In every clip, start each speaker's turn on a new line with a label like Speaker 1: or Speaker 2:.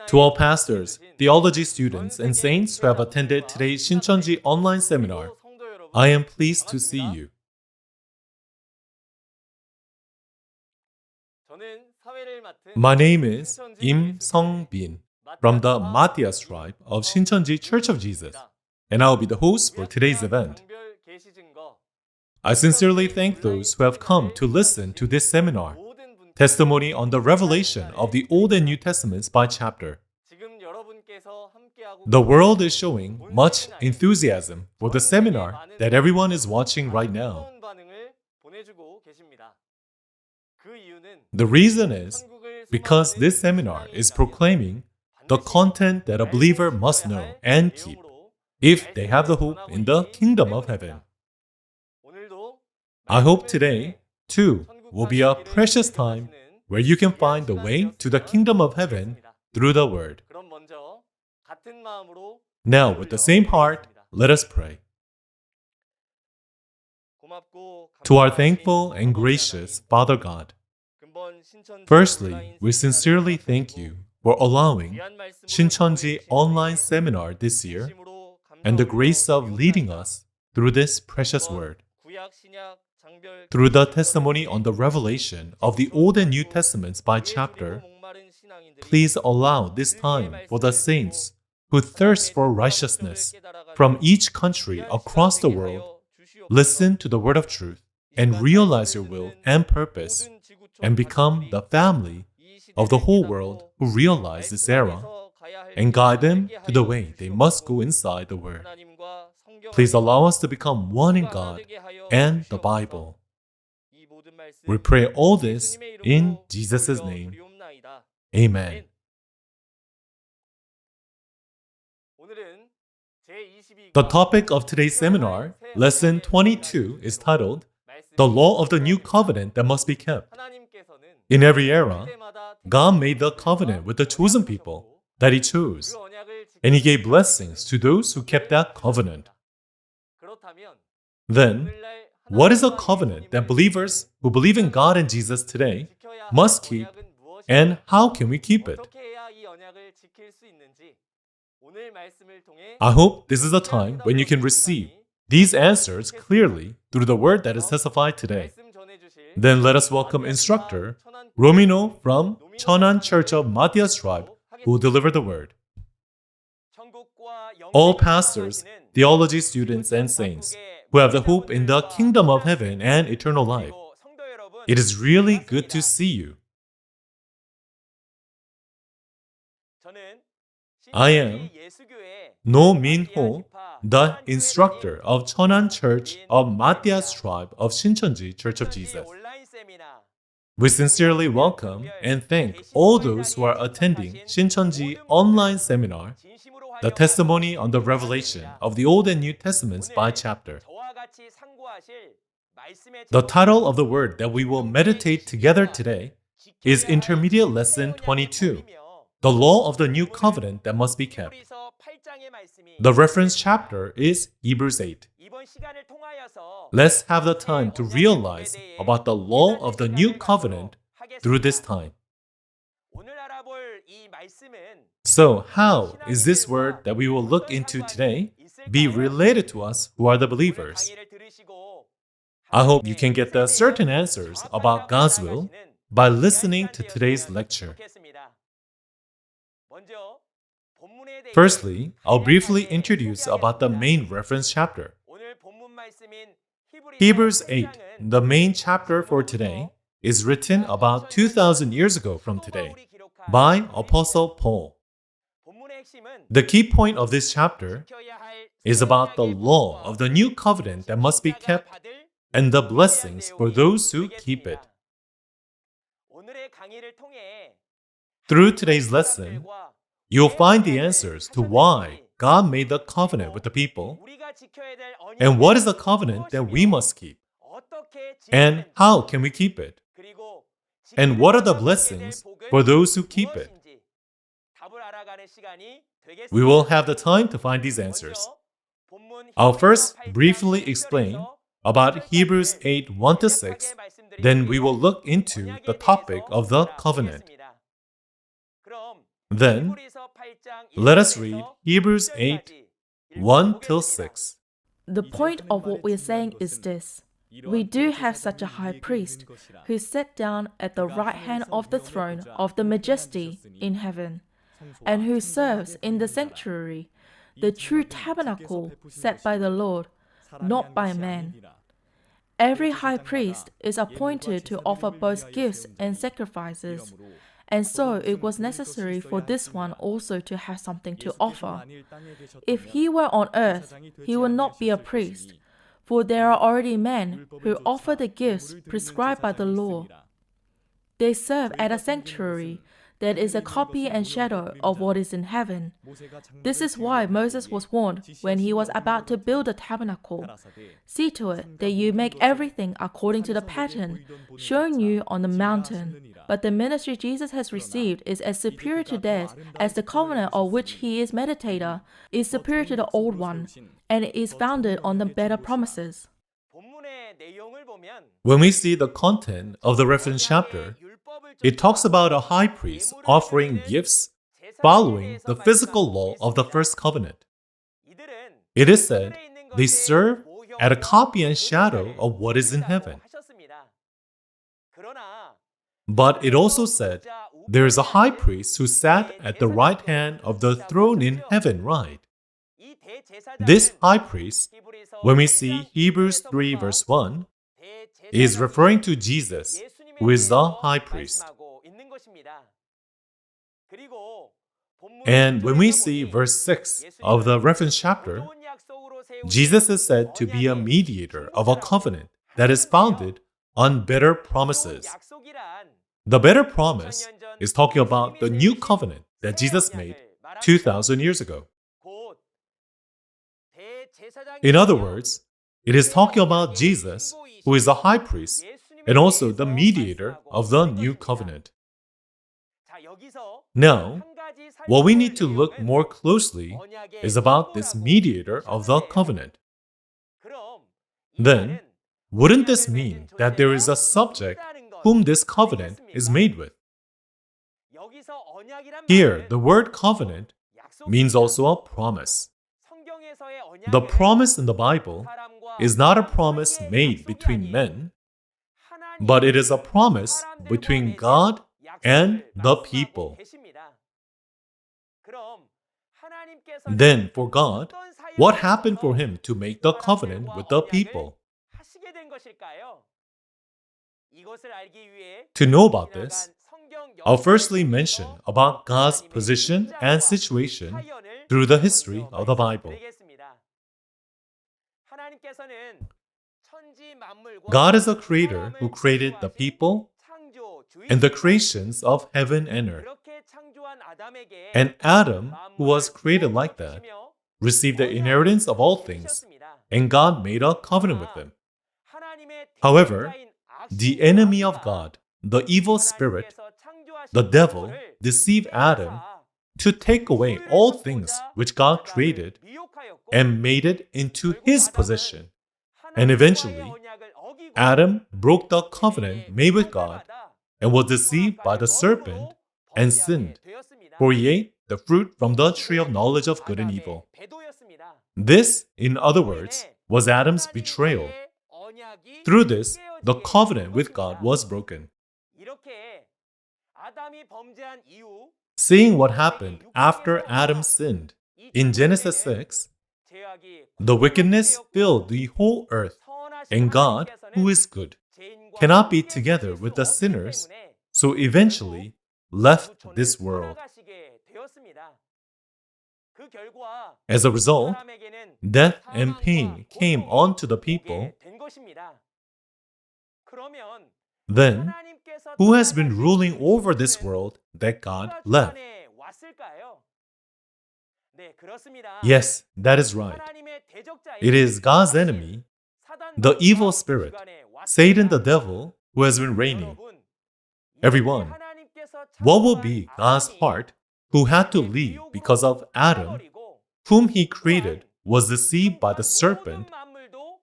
Speaker 1: To all pastors, theology students, and saints who have attended today's Shincheonji online seminar, I am pleased to see you. My name is Im Sung-bin from the Matthias tribe of Shincheonji Church of Jesus, and I will be the host for today's event. I sincerely thank those who have come to listen to this seminar, Testimony on the Revelation of the Old and New Testaments by chapter. The world is showing much enthusiasm for the seminar that everyone is watching right now. The reason is because this seminar is proclaiming the content that a believer must know and keep if they have the hope in the kingdom of heaven. I hope today, too, will be a precious time where you can find the way to the kingdom of heaven through the Word. Now, with the same heart, let us pray. To our thankful and gracious Father God, firstly, we sincerely thank you for allowing Shincheonji online seminar this year and the grace of leading us through this precious word. Through the testimony on the revelation of the Old and New Testaments by chapter, please allow this time for the saints who thirst for righteousness from each country across the world, listen to the word of truth and realize your will and purpose and become the family of the whole world who realize this era and guide them to the way they must go inside the word. Please allow us to become one in God and the Bible. We pray all this in Jesus' name. Amen. The topic of today's seminar, Lesson 22, is titled, The Law of the New Covenant That Must Be Kept. In every era, God made the covenant with the chosen people that He chose, and He gave blessings to those who kept that covenant. Then, what is a covenant that believers who believe in God and Jesus today must keep, and how can we keep it? I hope this is a time when you can receive these answers clearly through the word that is testified today. Then let us welcome instructor Romino from Cheonan Church of Matthias tribe who will deliver the word. All pastors, theology students, and saints who have the hope in the kingdom of heaven and eternal life, it is really good to see you. I am No Min-ho, the instructor of Cheonan Church of Matthias tribe of Shincheonji Church of Jesus. We sincerely welcome and thank all those who are attending Shincheonji online seminar, the testimony on the revelation of the Old and New Testaments by chapter. The title of the word that we will meditate together today is Intermediate Lesson 22, The Law of the New Covenant That Must Be Kept. The reference chapter is Hebrews 8. Let's have the time to realize about the law of the new covenant through this time. So, how is this word that we will look into today be related to us who are the believers? I hope you can get the certain answers about God's will by listening to today's lecture. Firstly, I'll briefly introduce about the main reference chapter. Hebrews 8, the main chapter for today, is written about 2,000 years ago from today by Apostle Paul. The key point of this chapter is about the law of the new covenant that must be kept and the blessings for those who keep it. Through today's lesson, you'll find the answers to why God made the covenant with the people and what is the covenant that we must keep and how can we keep it and what are the blessings for those who keep it. We will have the time to find these answers. I'll first briefly explain about Hebrews 8, 1-6, then we will look into the topic of the covenant. Then, let us read Hebrews 8, 1 till 6.
Speaker 2: The point of what we're saying is this. We do have such a high priest who sat down at the right hand of the throne of the majesty in heaven, and who serves in the sanctuary, the true tabernacle set by the Lord, not by man. Every high priest is appointed to offer both gifts and sacrifices, and so it was necessary for this one also to have something to offer. If he were on earth, he would not be a priest, for there are already men who offer the gifts prescribed by the law. They serve at a sanctuary that is a copy and shadow of what is in heaven. This is why Moses was warned when he was about to build the tabernacle. See to it that you make everything according to the pattern shown you on the mountain. But the ministry Jesus has received is as superior to theirs as the covenant of which he is meditator is superior to the old one, and it is founded on the better promises.
Speaker 1: When we see the content of the reference chapter, it talks about a high priest offering gifts following the physical law of the first covenant. It is said they serve at a copy and shadow of what is in heaven. But it also said there is a high priest who sat at the right hand of the throne in heaven, right? This high priest, when we see Hebrews 3 verse 1, is referring to Jesus, who is the high priest. And when we see verse 6 of the reference chapter, Jesus is said to be a mediator of a covenant that is founded on better promises. The better promise is talking about the new covenant that Jesus made 2,000 years ago. In other words, it is talking about Jesus, who is the high priest and also the mediator of the new covenant. Now, what we need to look more closely is about this mediator of the covenant. Then, wouldn't this mean that there is a subject whom this covenant is made with? Here, the word covenant means also a promise. The promise in the Bible is not a promise made between men, but it is a promise between God and the people. Then, for God, what happened for him to make the covenant with the people? To know about this, I'll firstly mention about God's position and situation through the history of the Bible. God is a creator who created the people and the creations of heaven and earth. And Adam, who was created like that, received the inheritance of all things, and God made a covenant with him. However, the enemy of God, the evil spirit, the devil, deceived Adam to take away all things which God created and made it into his possession. And eventually, Adam broke the covenant made with God and was deceived by the serpent and sinned, for he ate the fruit from the tree of knowledge of good and evil. This, in other words, was Adam's betrayal. Through this, the covenant with God was broken. Seeing what happened after Adam sinned, in Genesis 6, the wickedness filled the whole earth, and God, who is good, cannot be together with the sinners, so eventually left this world. As a result, death and pain came onto the people. Then, who has been ruling over this world that God left? Yes, that is right. It is God's enemy, the evil spirit, Satan the devil, who has been reigning. Everyone, what will be God's heart who had to leave because of Adam, whom he created, was deceived by the serpent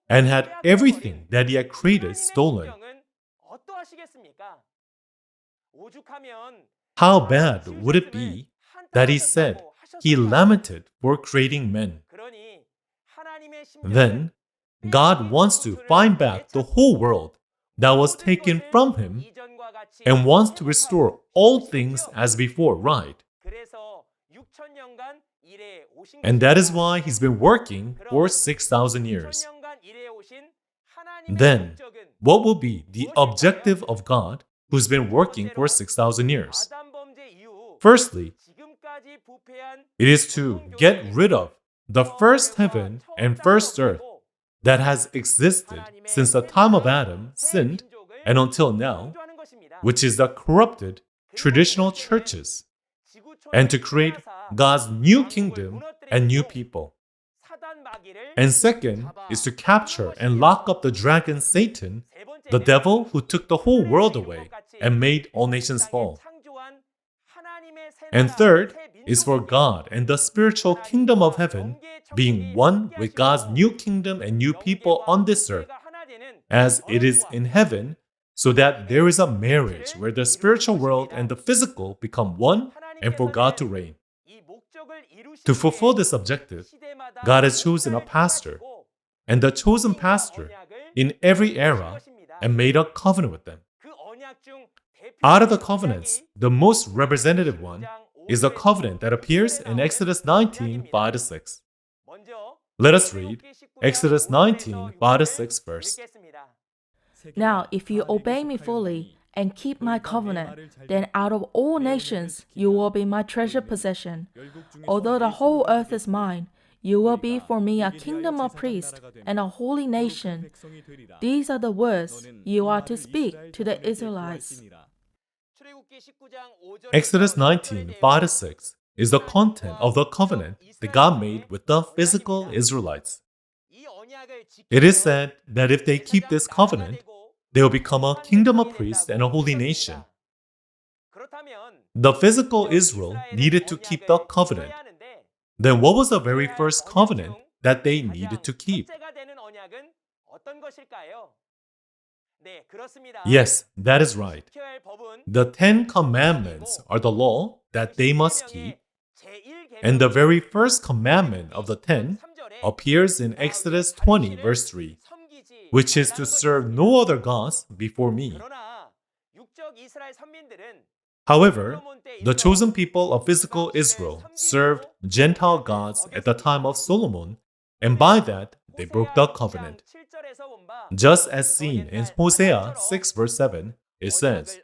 Speaker 1: and had everything that he had created stolen? How bad would it be that he said he lamented for creating men. Then, God wants to find back the whole world that was taken from him and wants to restore all things as before, right? And that is why he's been working for 6,000 years. Then, what will be the objective of God who's been working for 6,000 years? Firstly, it is to get rid of the first heaven and first earth that has existed since the time of Adam sinned and until now, which is the corrupted traditional churches, and to create God's new kingdom and new people. And second is to capture and lock up the dragon Satan, the devil who took the whole world away and made all nations fall. And third is for God and the spiritual kingdom of heaven being one with God's new kingdom and new people on this earth, as it is in heaven, so that there is a marriage where the spiritual world and the physical become one and for God to reign. To fulfill this objective, God has chosen a pastor, and the chosen pastor in every era and made a covenant with them. Out of the covenants, the most representative one is the covenant that appears in Exodus 19, 5-6. Let us read Exodus 19, 5-6 verse.
Speaker 2: Now, if you obey me fully and keep my covenant, then out of all nations you will be my treasured possession. Although the whole earth is mine, you will be for me a kingdom of priests and a holy nation. These are the words you are to speak to the Israelites.
Speaker 1: Exodus 19, 5-6 is the content of the covenant that God made with the physical Israelites. It is said that if they keep this covenant, they will become a kingdom of priests and a holy nation. The physical Israel needed to keep the covenant. Then what was the very first covenant that they needed to keep? Yes, that is right. The 10 Commandments are the law that they must keep, and the very first commandment of the 10 appears in Exodus 20, verse 3, which is to serve no other gods before me. However, the chosen people of physical Israel served Gentile gods at the time of Solomon, and by that, they broke the covenant. Just as seen in Hosea 6 verse 7, it says,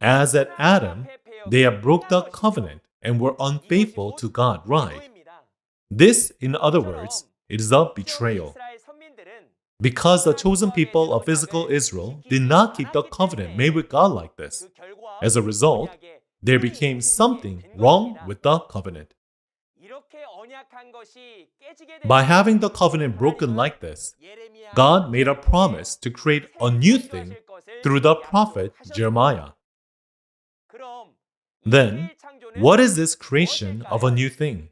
Speaker 1: as at Adam, they have broke the covenant and were unfaithful to God, right? This, in other words, it is a betrayal. Because the chosen people of physical Israel did not keep the covenant made with God like this. As a result, there became something wrong with the covenant. By having the covenant broken like this, God made a promise to create a new thing through the prophet Jeremiah. Then, what is this creation of a new thing?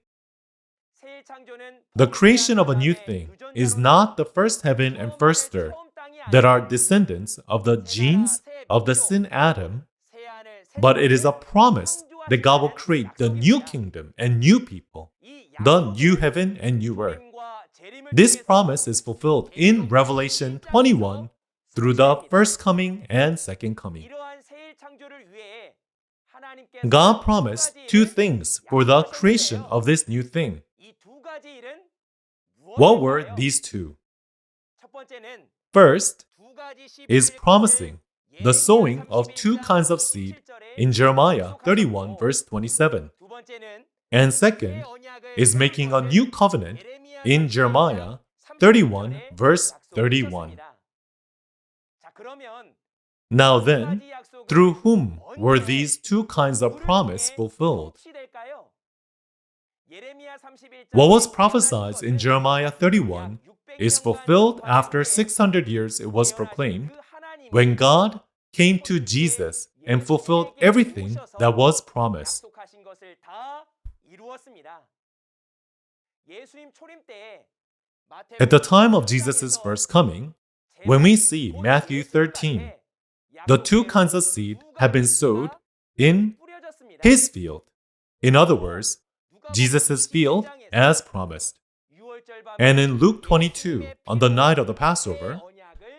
Speaker 1: The creation of a new thing is not the first heaven and first earth that are descendants of the genes of the sin Adam, but it is a promise that God will create the new kingdom and new people, the new heaven and new earth. This promise is fulfilled in Revelation 21 through the first coming and second coming. God promised two things for the creation of this new thing. What were these two? First is promising the sowing of two kinds of seed in Jeremiah 31 verse 27. And second is making a new covenant in Jeremiah 31 verse 31. Now then, through whom were these two kinds of promise fulfilled? What was prophesied in Jeremiah 31 is fulfilled after 600 years it was proclaimed, when God came to Jesus and fulfilled everything that was promised. At the time of Jesus' first coming, when we see Matthew 13, the two kinds of seed have been sowed in his field, In other words, Jesus is filled as promised. And in Luke 22, on the night of the Passover,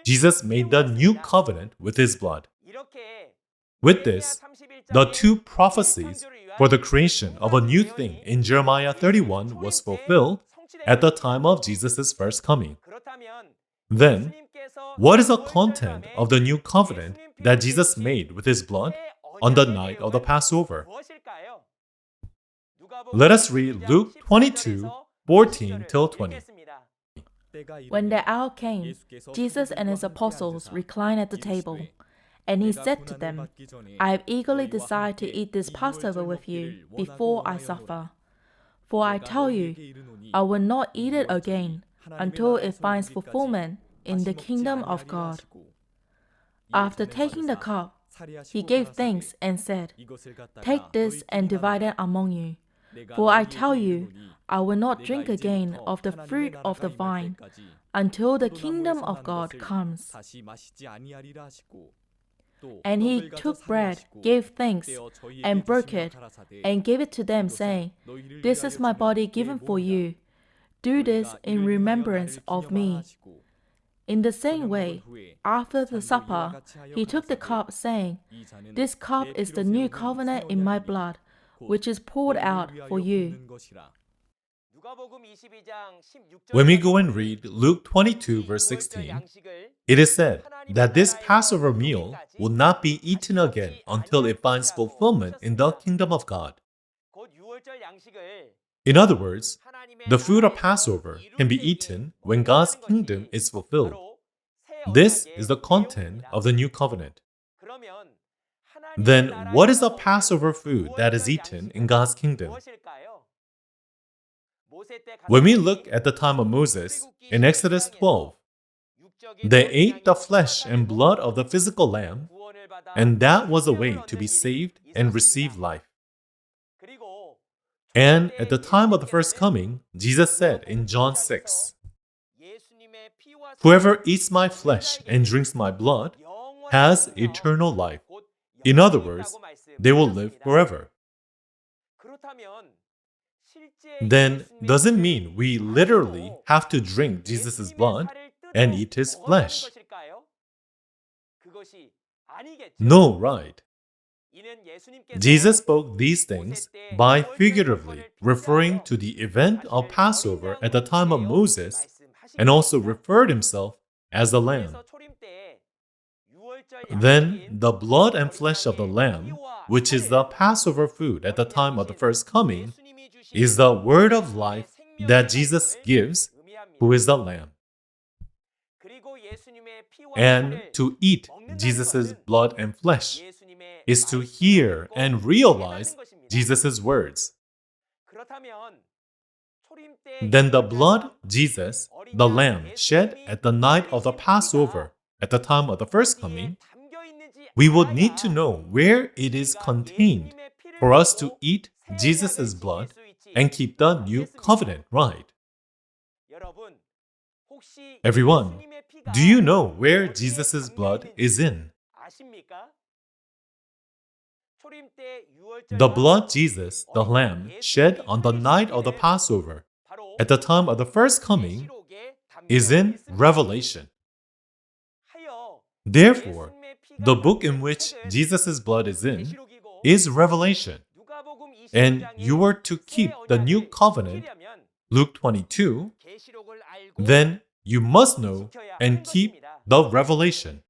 Speaker 1: Jesus made the new covenant with his blood. With this, the two prophecies for the creation of a new thing in Jeremiah 31 was fulfilled at the time of Jesus' first coming. Then, what is the content of the new covenant that Jesus made with his blood on the night of the Passover? Let us read Luke 22, 14 till 20.
Speaker 2: When the hour came, Jesus and his apostles reclined at the table, and he said to them, I have eagerly desired to eat this Passover with you before I suffer. For I tell you, I will not eat it again until it finds fulfillment in the kingdom of God. After taking the cup, he gave thanks and said, Take this and divide it among you. For I tell you, I will not drink again of the fruit of the vine until the kingdom of God comes. And he took bread, gave thanks, and broke it, and gave it to them, saying, This is my body given for you. Do this in remembrance of me. In the same way, after the supper, he took the cup, saying, This cup is the new covenant in my blood, which is poured out for you.
Speaker 1: When we go and read Luke 22, verse 16, it is said that this Passover meal will not be eaten again until it finds fulfillment in the kingdom of God. In other words, the food of Passover can be eaten when God's kingdom is fulfilled. This is the content of the new covenant. Then, what is the Passover food that is eaten in God's kingdom? When we look at the time of Moses, in Exodus 12, they ate the flesh and blood of the physical lamb, and that was a way to be saved and receive life. And at the time of the first coming, Jesus said in John 6, Whoever eats my flesh and drinks my blood has eternal life. In other words, they will live forever. Then, does it mean we literally have to drink Jesus' blood and eat his flesh? No, right? Jesus spoke these things by figuratively referring to the event of Passover at the time of Moses, and also referred himself as the lamb. Then the blood and flesh of the lamb, which is the Passover food at the time of the first coming, is the word of life that Jesus gives, who is the lamb. And to eat Jesus' blood and flesh is to hear and realize Jesus' words. Then the blood Jesus, the lamb, shed at the night of the Passover, at the time of the first coming, we would need to know where it is contained for us to eat Jesus' blood and keep the new covenant, right? Everyone, do you know where Jesus' blood is in? The blood Jesus, the lamb, shed on the night of the Passover, at the time of the first coming, is in Revelation. Therefore, the book in which Jesus' blood is in is Revelation. And you are to keep the new covenant, Luke 22, then you must know and keep the revelation.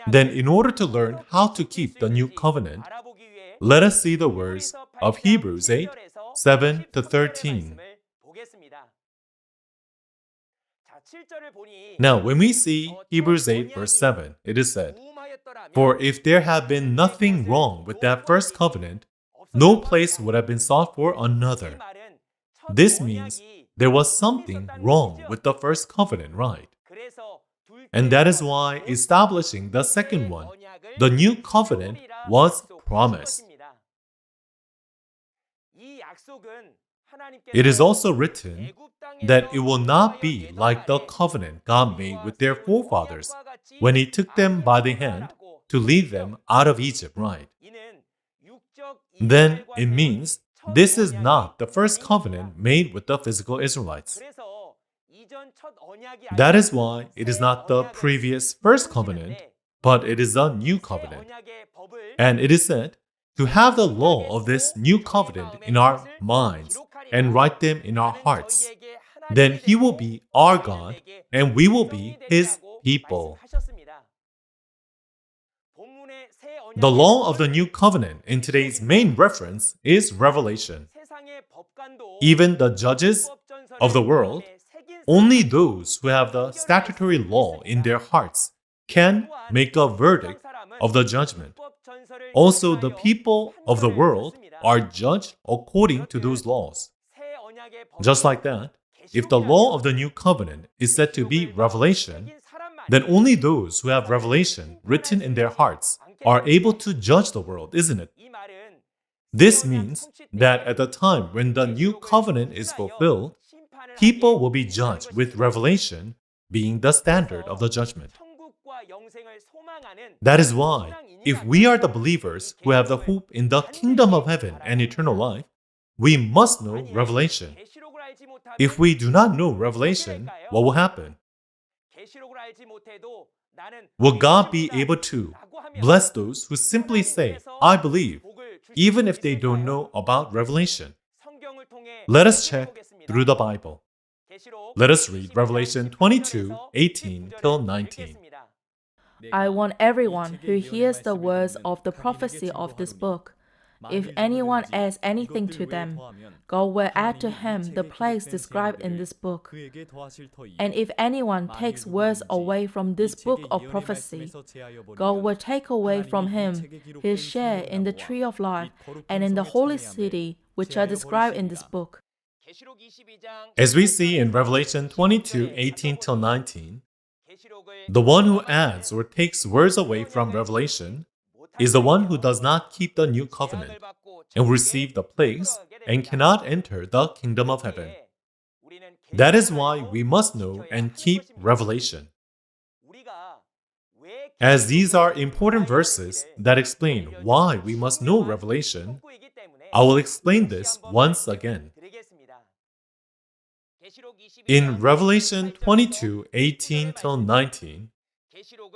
Speaker 1: Then, in order to learn how to keep the new covenant, let us see the words of Hebrews 8, 7 to 13. Now, when we see Hebrews 8, verse 7, it is said, For if there had been nothing wrong with that first covenant, no place would have been sought for another. This means there was something wrong with the first covenant, right? And that is why establishing the second one, the new covenant, was promised. It is also written that it will not be like the covenant God made with their forefathers when He took them by the hand to lead them out of Egypt, right? then it means this is not the first covenant made with the physical Israelites. That is why it is not the previous first covenant, but it is a new covenant. And it is said to have the law of this new covenant in our minds and write them in our hearts. Then He will be our God and we will be His people. The law of the new covenant in today's main reference is Revelation. Even the judges of the world, only those who have the statutory law in their hearts can make a verdict of the judgment. Also, the people of the world are judged according to those laws. Just like that, if the law of the new covenant is said to be revelation, then only those who have revelation written in their hearts are able to judge the world, isn't it? This means that at the time when the new covenant is fulfilled, people will be judged with revelation being the standard of the judgment. That is why, if we are the believers who have the hope in the kingdom of heaven and eternal life, we must know revelation. If we do not know revelation, what will happen? Will God be able to bless those who simply say, I believe, even if they don't know about revelation? Let us check through the Bible. Let us read Revelation 22:18 till 19.
Speaker 2: I want everyone who hears the words of the prophecy of this book. If anyone adds anything to them, God will add to him the plagues described in this book. And if anyone takes words away from this book of prophecy, God will take away from him his share in the tree of life and in the holy city which are described in this book.
Speaker 1: As we see in Revelation 22:18 till 19, the one who adds or takes words away from Revelation is the one who does not keep the new covenant and will receive the plagues and cannot enter the kingdom of heaven. That is why we must know and keep revelation. As these are important verses that explain why we must know revelation, I will explain this once again. In Revelation 22:18 till 19,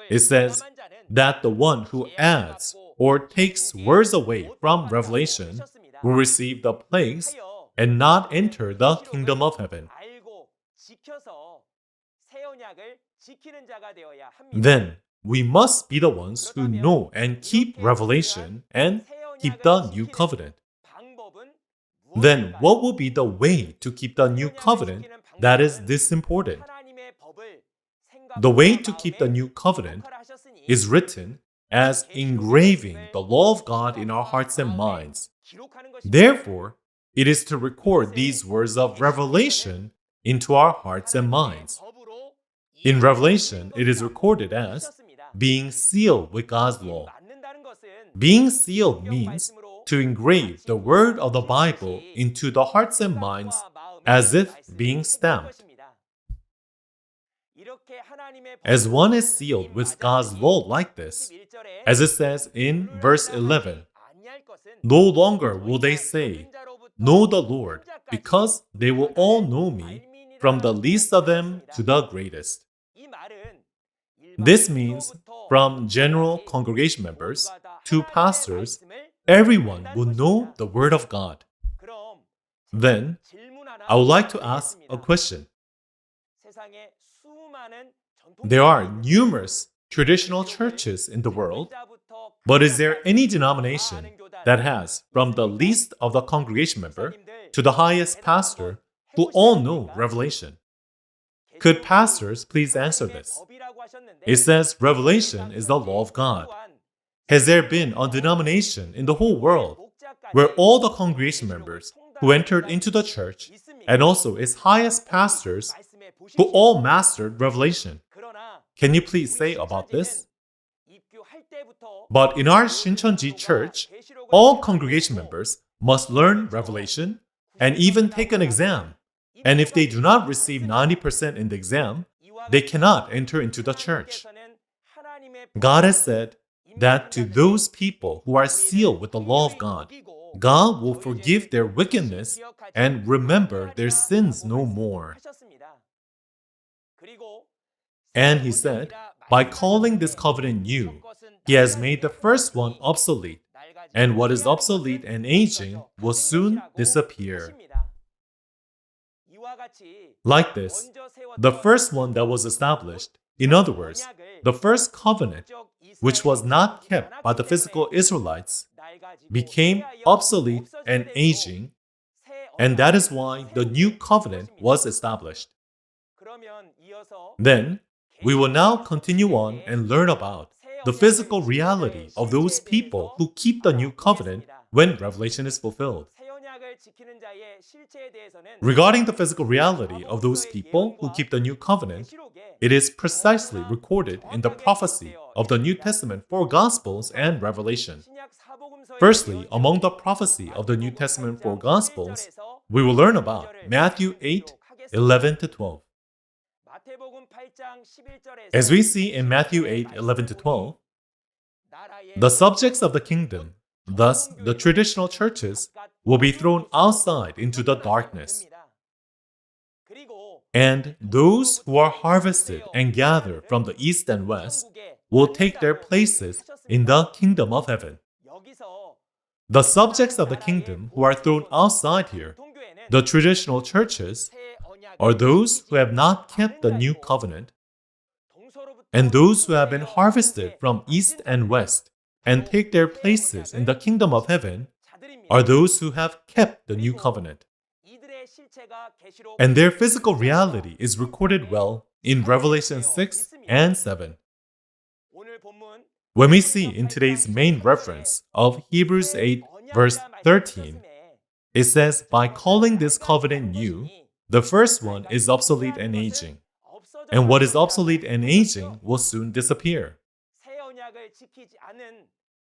Speaker 1: it says that the one who adds or takes words away from revelation will receive the plagues and not enter the kingdom of heaven. Then we must be the ones who know and keep revelation and keep the new covenant. Then what will be the way to keep the new covenant that is this important? The way to keep the new covenant is written as engraving the law of God in our hearts and minds. Therefore, it is to record these words of revelation into our hearts and minds. In Revelation, it is recorded as being sealed with God's law. Being sealed means to engrave the word of the Bible into the hearts and minds as if being stamped. As one is sealed with God's law like this, as it says in verse 11, no longer will they say, know the Lord, because they will all know me, from the least of them to the greatest. This means from general congregation members to pastors, everyone will know the Word of God. Then, I would like to ask a question. There are numerous traditional churches in the world, but is there any denomination that has, from the least of the congregation member to the highest pastor, who all know revelation? Could pastors please answer this? It says revelation is the law of God. Has there been a denomination in the whole world where all the congregation members who entered into the church and also its highest pastors who all mastered revelation? Can you please say about this? But in our Shincheonji church, all congregation members must learn revelation and even take an exam. And if they do not receive 90% in the exam, they cannot enter into the church. God has said that to those people who are sealed with the law of God, God will forgive their wickedness and remember their sins no more. And he said, by calling this covenant new, he has made the first one obsolete, and what is obsolete and aging will soon disappear. Like this, the first one that was established, in other words, the first covenant, which was not kept by the physical Israelites, became obsolete and aging, and that is why the new covenant was established. Then, we will now continue on and learn about the physical reality of those people who keep the new covenant when Revelation is fulfilled. Regarding the physical reality of those people who keep the new covenant, it is precisely recorded in the prophecy of the New Testament four Gospels and Revelation. Firstly, among the prophecy of the New Testament four Gospels, we will learn about Matthew 8:11-12. As we see in Matthew 8:11-12, the subjects of the kingdom, thus the traditional churches, will be thrown outside into the darkness. And those who are harvested and gathered from the east and west will take their places in the kingdom of heaven. The subjects of the kingdom who are thrown outside here, the traditional churches, are those who have not kept the new covenant, and those who have been harvested from east and west and take their places in the kingdom of heaven are those who have kept the new covenant. And their physical reality is recorded well in Revelation 6 and 7. When we see in today's main reference of Hebrews 8 verse 13, it says, by calling this covenant new, the first one is obsolete and aging, and what is obsolete and aging will soon disappear.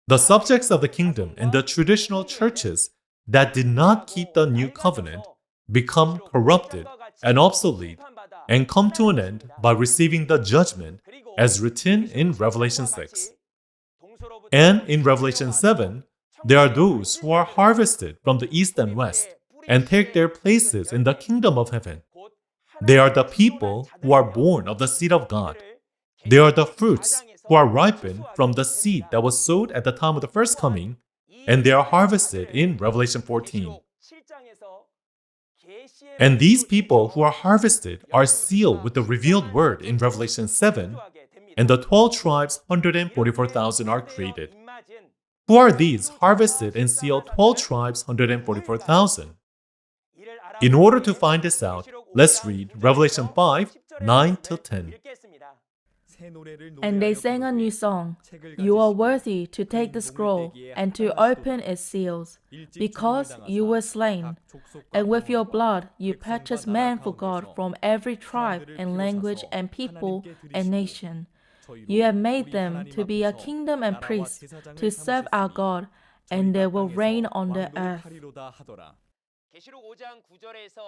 Speaker 1: The subjects of the kingdom and the traditional churches that did not keep the new covenant become corrupted and obsolete and come to an end by receiving the judgment as written in Revelation 6. And in Revelation 7, there are those who are harvested from the east and west and take their places in the kingdom of heaven. They are the people who are born of the seed of God. They are the fruits who are ripened from the seed that was sowed at the time of the first coming, and they are harvested in Revelation 14. And these people who are harvested are sealed with the revealed word in Revelation 7, and the 12 tribes, 144,000, are created. Who are these harvested and sealed 12 tribes, 144,000? In order to find this out, let's read Revelation 5, 9-10.
Speaker 2: And they sang a new song. You are worthy to take the scroll and to open its seals, because you were slain, and with your blood you purchased men for God from every tribe and language and people and nation. You have made them to be a kingdom and priests to serve our God, and they will reign on the earth.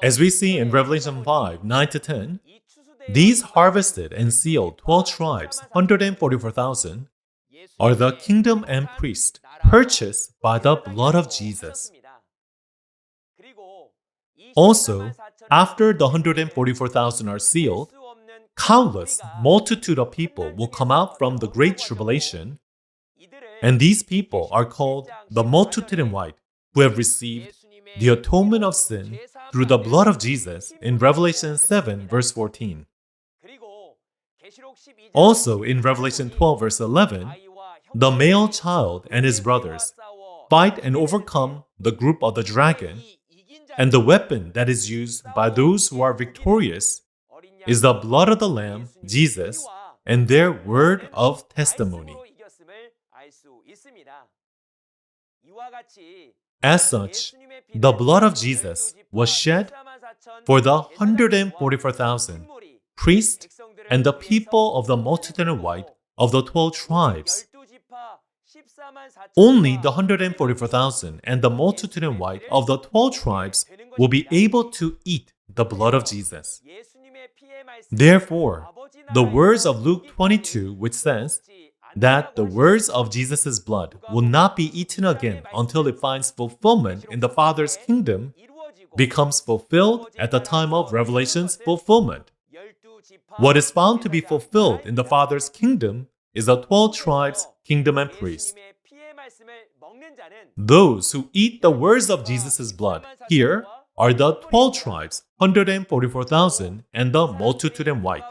Speaker 1: As we see in Revelation 5, 9-10, these harvested and sealed 12 tribes, 144,000, are the kingdom and priest purchased by the blood of Jesus. Also, after the 144,000 are sealed, countless multitude of people will come out from the great tribulation, and these people are called the multitude in white, who have received the atonement of sin through the blood of Jesus in Revelation 7 verse 14. Also in Revelation 12 verse 11, the male child and his brothers fight and overcome the group of the dragon, and the weapon that is used by those who are victorious is the blood of the Lamb, Jesus, and their word of testimony. As such, the blood of Jesus was shed for the 144,000 priests and the people of the multitude in white of the 12 tribes. Only the 144,000 and the multitude in white of the 12 tribes will be able to eat the blood of Jesus. Therefore, the words of Luke 22, which says, that the words of Jesus' blood will not be eaten again until it finds fulfillment in the Father's kingdom becomes fulfilled at the time of Revelation's fulfillment. What is found to be fulfilled in the Father's kingdom is the 12 tribes, kingdom, and priests. Those who eat the words of Jesus' blood here are the 12 tribes, 144,000, and the multitude in white.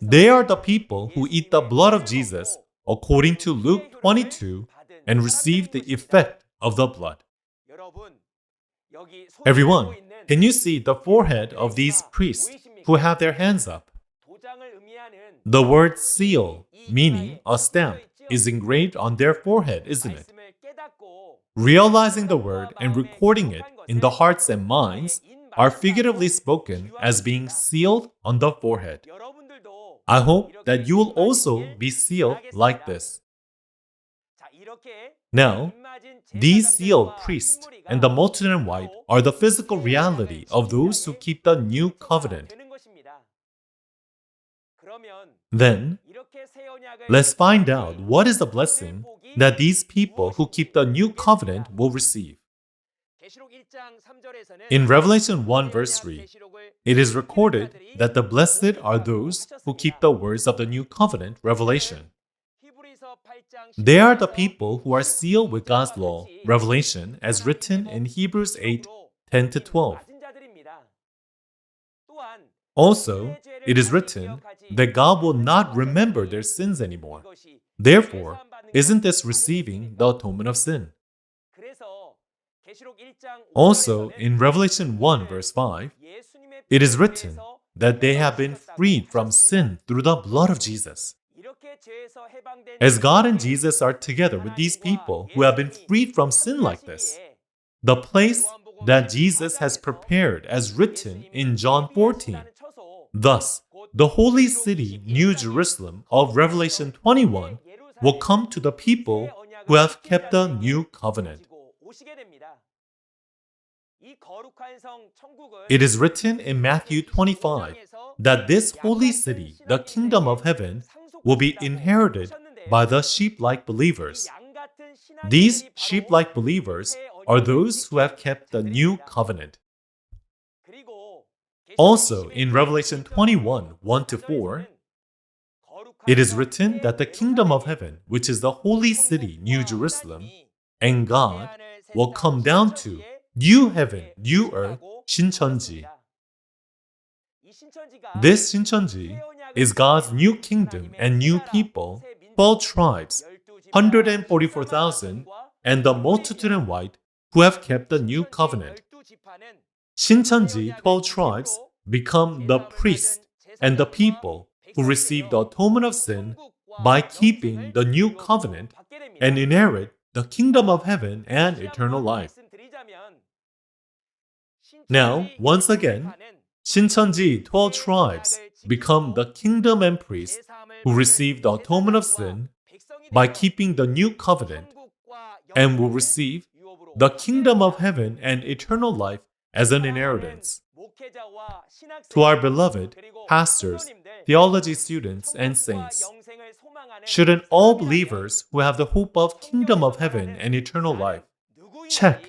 Speaker 1: They are the people who eat the blood of Jesus according to Luke 22 and receive the effect of the blood. Everyone, can you see the forehead of these priests who have their hands up? The word seal, meaning a stamp, is engraved on their forehead, isn't it? Realizing the word and recording it in the hearts and minds are figuratively spoken as being sealed on the forehead. I hope that you will also be sealed like this. Now, these sealed priests and the multitude in white are the physical reality of those who keep the new covenant. Then, let's find out what is the blessing that these people who keep the new covenant will receive. In Revelation 1 verse 3, it is recorded that the blessed are those who keep the words of the new covenant, Revelation. They are the people who are sealed with God's law, Revelation, as written in Hebrews 8, 10-12. Also, it is written that God will not remember their sins anymore. Therefore, isn't this receiving the atonement of sin? Also, in Revelation 1 verse 5, it is written that they have been freed from sin through the blood of Jesus. As God and Jesus are together with these people who have been freed from sin like this, the place that Jesus has prepared as written in John 14. Thus, the holy city, New Jerusalem of Revelation 21 will come to the people who have kept the new covenant. It is written in Matthew 25 that this holy city, the kingdom of heaven, will be inherited by the sheep-like believers. These sheep-like believers are those who have kept the new covenant. Also, in Revelation 21, 1-4, it is written that the kingdom of heaven, which is the holy city, New Jerusalem, and God will come down to new heaven, new earth, 신천지. This 신천지 is God's new kingdom and new people, 12 tribes, 144,000, and the multitude in white who have kept the new covenant. 신천지, 12 tribes, become the priest and the people who receive the atonement of sin by keeping the new covenant and inherit the kingdom of heaven and eternal life. Now, once again, 신천지, 12 tribes, become the kingdom and priests who receive the atonement of sin by keeping the new covenant and will receive the kingdom of heaven and eternal life as an inheritance. To our beloved pastors, theology students, and saints, shouldn't all believers who have the hope of kingdom of heaven and eternal life check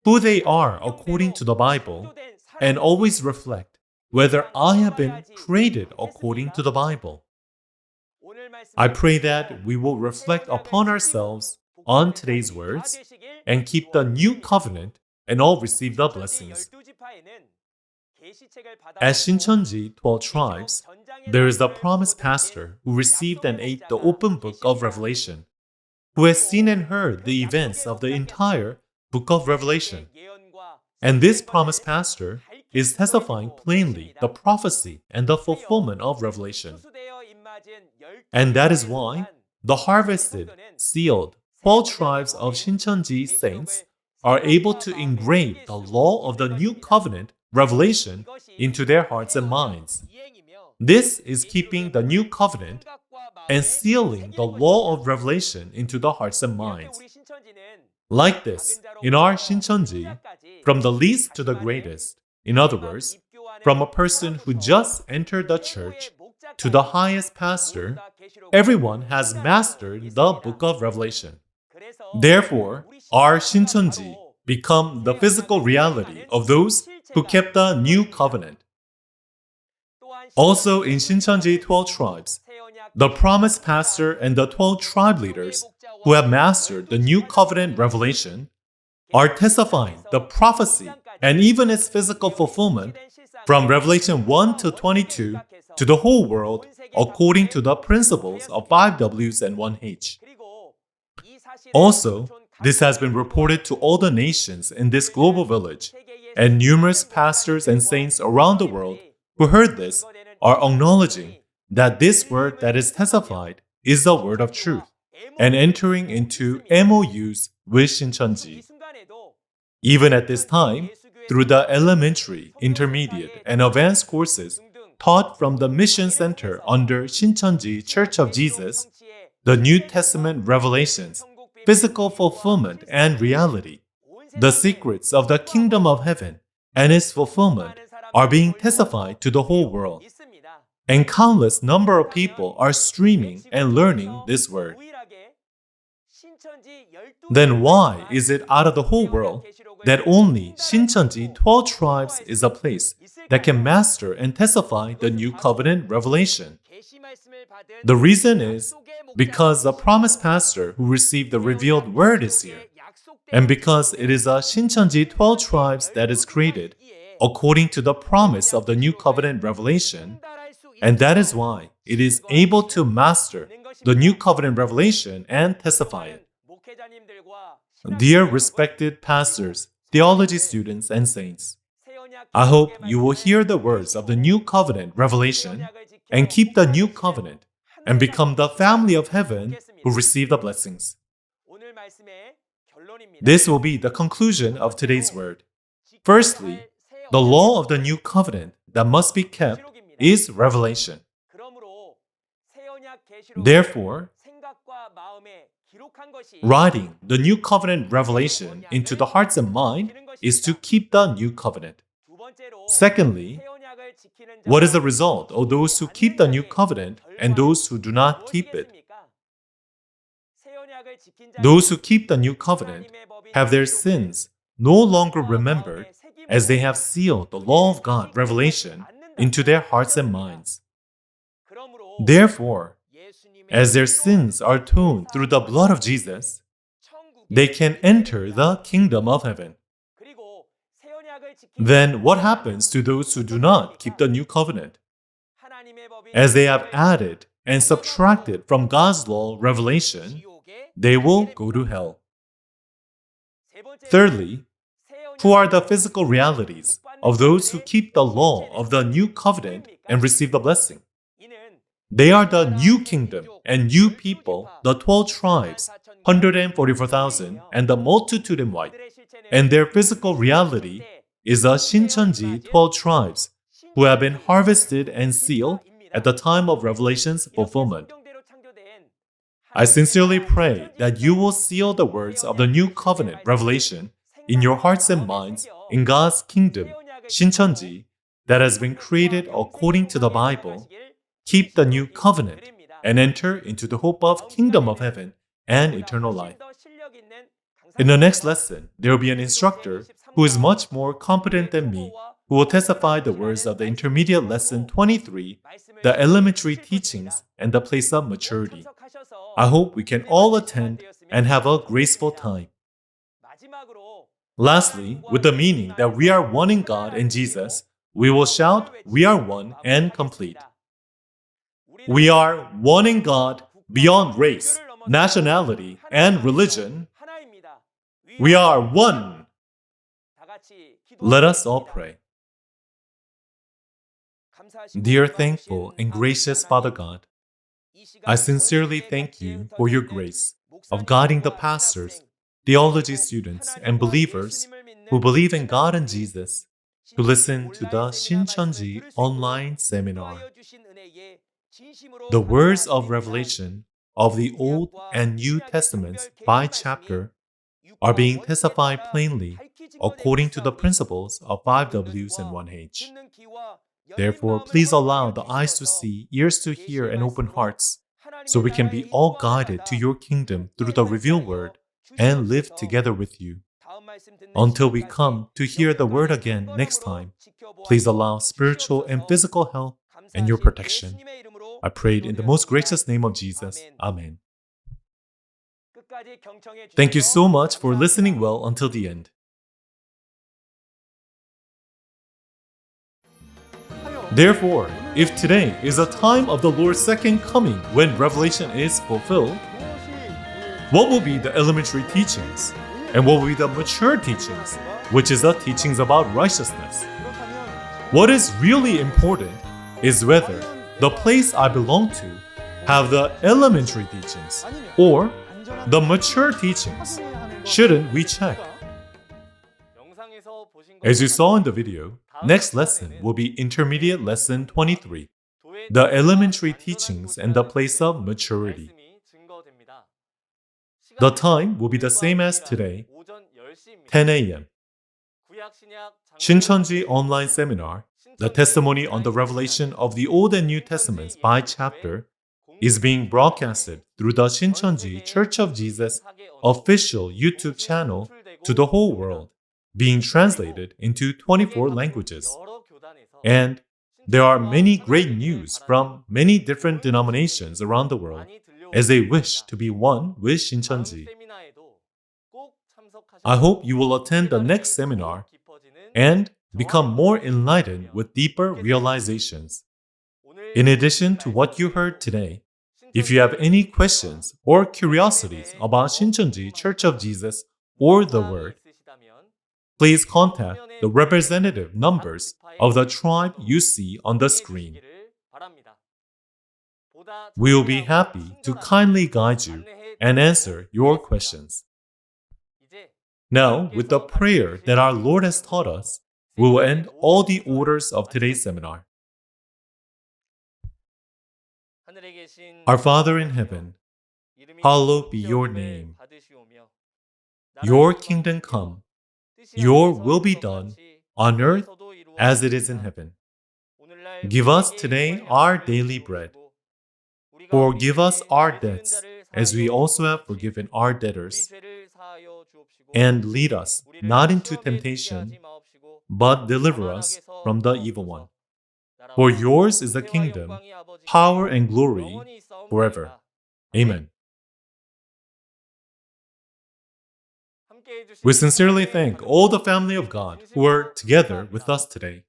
Speaker 1: who they are according to the Bible and always reflect whether I have been created according to the Bible? I pray that we will reflect upon ourselves on today's words and keep the new covenant and all receive the blessings. As 신천지, 12 tribes, there is the promised pastor who received and ate the open book of Revelation, who has seen and heard the events of the entire book of Revelation. And this promised pastor is testifying plainly the prophecy and the fulfillment of Revelation. And that is why the harvested, sealed, 12 tribes of 신천지 saints are able to engrave the law of the new covenant, Revelation, into their hearts and minds. This is keeping the new covenant and sealing the law of Revelation into the hearts and minds. Like this, in our 신천지, from the least to the greatest, in other words, from a person who just entered the church to the highest pastor, everyone has mastered the book of Revelation. Therefore, our Shincheonji become the physical reality of those who kept the new covenant. Also in Shincheonji 12 tribes, the promised pastor and the 12 tribe leaders who have mastered the new covenant revelation are testifying the prophecy and even its physical fulfillment from Revelation 1 to 22 to the whole world according to the principles of 5Ws and 1H. Also, this has been reported to all the nations in this global village, and numerous pastors and saints around the world who heard this are acknowledging that this word that is testified is the word of truth and entering into MOUs with Shincheonji. Even at this time, through the elementary, intermediate, and advanced courses taught from the Mission Center under Shincheonji Church of Jesus, the New Testament revelations, physical fulfillment and reality, the secrets of the kingdom of heaven and its fulfillment are being testified to the whole world. And countless number of people are streaming and learning this word. Then why is it out of the whole world that only Shincheonji 12 tribes is a place that can master and testify the new covenant revelation? The reason is because the promised pastor who received the revealed word is here, and because it is a Shincheonji 12 tribes that is created according to the promise of the new covenant revelation, and that is why it is able to master the new covenant revelation and testify it. Dear respected pastors, theology students, and saints, I hope you will hear the words of the new covenant revelation and keep the new covenant and become the family of heaven who receive the blessings. This will be the conclusion of today's word. Firstly, the law of the new covenant that must be kept is revelation. Therefore, writing the new covenant revelation into the hearts and mind is to keep the new covenant. Secondly, what is the result of those who keep the new covenant and those who do not keep it? Those who keep the new covenant have their sins no longer remembered as they have sealed the law of God revelation into their hearts and minds. Therefore, as their sins are atoned through the blood of Jesus, they can enter the kingdom of heaven. Then what happens to those who do not keep the new covenant? As they have added and subtracted from God's law revelation, they will go to hell. Thirdly, who are the physical realities of those who keep the law of the new covenant and receive the blessing? They are the new kingdom and new people, the 12 tribes, 144,000, and the multitude in white. And their physical reality is the Shincheonji 12 tribes who have been harvested and sealed at the time of Revelation's fulfillment. I sincerely pray that you will seal the words of the new covenant revelation in your hearts and minds in God's kingdom, Shincheonji, that has been created according to the Bible, keep the new covenant, and enter into the hope of kingdom of heaven and eternal life. In the next lesson, there will be an instructor who is much more competent than me, who will testify the words of the intermediate lesson 23, the elementary teachings, and the place of maturity. I hope we can all attend and have a graceful time. Lastly, with the meaning that we are one in God and Jesus, we will shout, "We are one and complete." We are one in God beyond race, nationality, and religion. We are one. Let us all pray. Dear thankful and gracious Father God, I sincerely thank you for your grace of guiding the pastors, theology students, and believers who believe in God and Jesus to listen to the Shincheonji online seminar. The words of revelation of the Old and New Testaments by chapter are being testified plainly according to the principles of 5Ws and 1H. Therefore, please allow the eyes to see, ears to hear, and open hearts so we can be all guided to your kingdom through the revealed word and live together with you. Until we come to hear the word again next time, please allow spiritual and physical health and your protection. I prayed in the most gracious name of Jesus. Amen. Thank you so much for listening well until the end. Therefore, if today is a time of the Lord's second coming when Revelation is fulfilled, what will be the elementary teachings? And what will be the mature teachings, which is the teachings about righteousness? What is really important is whether the place I belong to have the elementary teachings or the mature teachings. Shouldn't we check? As you saw in the video, next lesson will be Intermediate Lesson 23, the elementary teachings and the place of maturity. The time will be the same as today, 10 a.m. Shincheonji Online Seminar, the testimony on the revelation of the Old and New Testaments by chapter, is being broadcasted through the Shincheonji Church of Jesus official YouTube channel to the whole world, being translated into 24 languages. And there are many great news from many different denominations around the world as they wish to be one with Shincheonji. I hope you will attend the next seminar and become more enlightened with deeper realizations. In addition to what you heard today, if you have any questions or curiosities about Shincheonji Church of Jesus or the Word, please contact the representative numbers of the tribe you see on the screen. We will be happy to kindly guide you and answer your questions. Now, with the prayer that our Lord has taught us, we will end all the orders of today's seminar. Our Father in heaven, hallowed be your name. Your kingdom come, your will be done on earth as it is in heaven. Give us today our daily bread. Forgive us our debts as we also have forgiven our debtors. And lead us not into temptation, but deliver us from the evil one. For yours is the kingdom, power, and glory forever. Amen. We sincerely thank all the family of God who are together with us today.